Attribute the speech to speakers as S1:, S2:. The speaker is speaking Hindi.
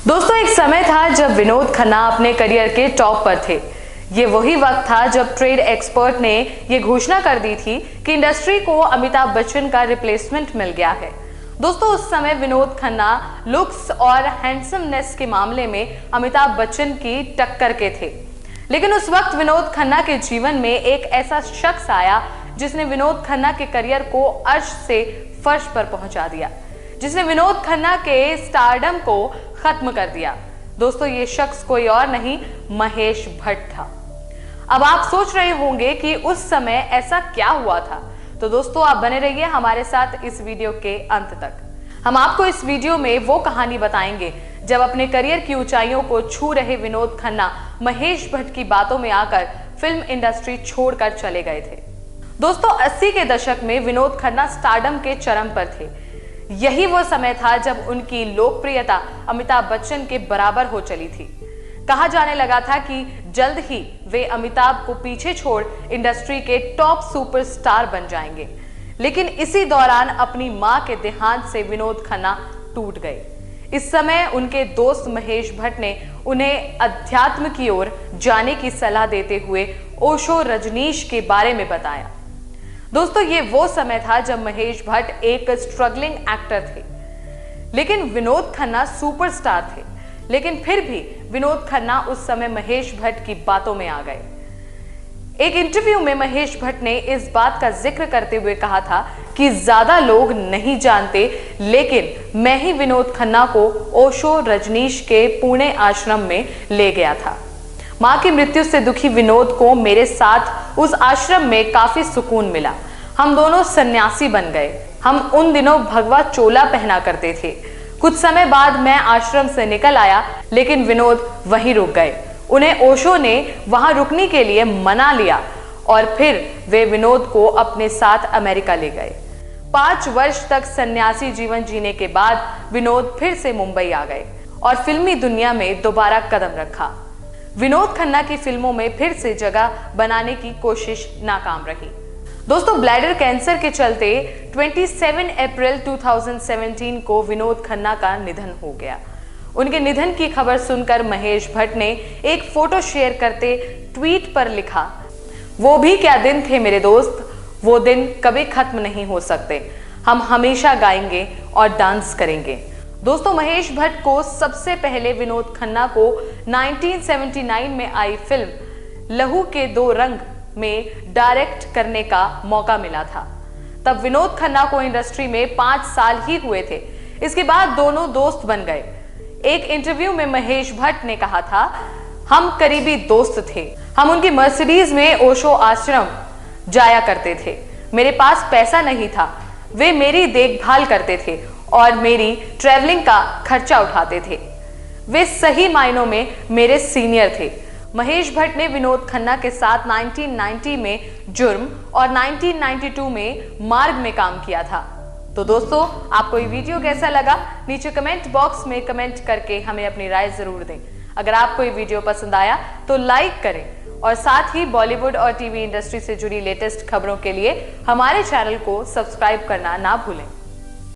S1: दोस्तों, एक समय था जब विनोद खन्ना अपने करियर के टॉप पर थे। ये वही वक्त था जब ट्रेड एक्सपर्ट ने ये घोषणा कर दी थी कि इंडस्ट्री को अमिताभ बच्चन का रिप्लेसमेंट मिल गया है। दोस्तों, उस समय विनोद खन्ना लुक्स और हैंडसमनेस के मामले में अमिताभ बच्चन की टक्कर के थे। लेकिन उस वक्त विनोद खन्ना के जीवन में एक ऐसा शख्स आया जिसने विनोद खन्ना के करियर को अर्श से फर्श पर पहुंचा दिया, जिसने विनोद खन्ना के स्टारडम को खत्म कर दिया। दोस्तों, ये शख्स कोई और नहीं, महेश भट्ट था। अब आप सोच रहे होंगे कि उस समय ऐसा क्या हुआ था। तो दोस्तों, आप बने रहिए हमारे साथ इस वीडियो के अंत तक। हम आपको इस वीडियो में वो कहानी बताएंगे जब अपने करियर की ऊंचाइयों को छू रहे विनोद खन्ना महेश भट्ट की बातों में आकर फिल्म इंडस्ट्री छोड़कर चले गए थे। दोस्तों, 80 के दशक में विनोद खन्ना स्टारडम के चरम पर थे। यही वो समय था जब उनकी लोकप्रियता अमिताभ बच्चन के बराबर हो चली थी। कहा जाने लगा था कि जल्द ही वे अमिताभ को पीछे छोड़ इंडस्ट्री के टॉप सुपरस्टार बन जाएंगे। लेकिन इसी दौरान अपनी मां के देहांत से विनोद खन्ना टूट गए। इस समय उनके दोस्त महेश भट्ट ने उन्हें अध्यात्म की ओर जाने की सलाह देते हुए ओशो रजनीश के बारे में बताया। दोस्तों, ये वो समय था जब महेश भट्ट एक स्ट्रगलिंग एक्टर थे, लेकिन विनोद खन्ना सुपरस्टार थे। लेकिन फिर भी विनोद खन्ना उस समय महेश भट्ट की बातों में आ गए। एक इंटरव्यू में महेश भट्ट ने इस बात का जिक्र करते हुए कहा था कि ज्यादा लोग नहीं जानते, लेकिन मैं ही विनोद खन्ना को ओशो रजनीश के पुणे आश्रम में ले गया था। मां की मृत्यु से दुखी विनोद को मेरे साथ उस आश्रम में काफी सुकून मिला। हम दोनों सन्यासी बन गए। हम उन दिनों भगवा चोला पहना करते थे। कुछ समय बाद मैं आश्रम से निकल आया, लेकिन विनोद वहीं रुक गए। उन्हें ओशो ने वहां रुकने के लिए मना लिया और फिर वे विनोद को अपने साथ अमेरिका ले गए। 5 वर्ष तक सन्यासी जीवन जीने के बाद विनोद फिर से मुंबई आ गए और फिल्मी दुनिया में दोबारा कदम रखा। विनोद खन्ना की फिल्मों में फिर से जगह बनाने की कोशिश नाकाम रही। दोस्तों, ब्लैडर कैंसर के चलते 27 अप्रैल 2017 को विनोद खन्ना का निधन हो गया। उनके निधन की खबर सुनकर महेश भट्ट ने एक फोटो शेयर करते ट्वीट पर लिखा, वो भी क्या दिन थे मेरे दोस्त, वो दिन कभी खत्म नहीं हो सकते। हम हमेशा गाएंगे और डांस करेंगे। दोस्तों, महेश भट्ट को सबसे पहले विनोद खन्ना को 1979 में आई फिल्म लहू के 2 रंग में डायरेक्ट करने का मौका मिला था। तब विनोद खन्ना को इंडस्ट्री में 5 साल ही हुए थे। इसके बाद दोनों दोस्त बन गए। एक इंटरव्यू में महेश भट्ट ने कहा था, हम करीबी दोस्त थे। हम उनकी मर्सिडीज में ओशो आश्रम जाया करते थे। मेरे पास पैसा नहीं था, वे मेरी देखभाल करते थे और मेरी ट्रैवलिंग का खर्चा उठाते थे। वे सही मायनों में मेरे सीनियर थे। महेश भट्ट ने विनोद खन्ना के साथ 1990 में जुर्म और 1992 में मार्ग में काम किया था। तो दोस्तों, आपको ये वीडियो कैसा लगा, नीचे कमेंट बॉक्स में कमेंट करके हमें अपनी राय जरूर दें। अगर आपको ये वीडियो पसंद आया तो लाइक करें और साथ ही बॉलीवुड और टीवी इंडस्ट्री से जुड़ी लेटेस्ट खबरों के लिए हमारे चैनल को सब्सक्राइब करना ना भूलें।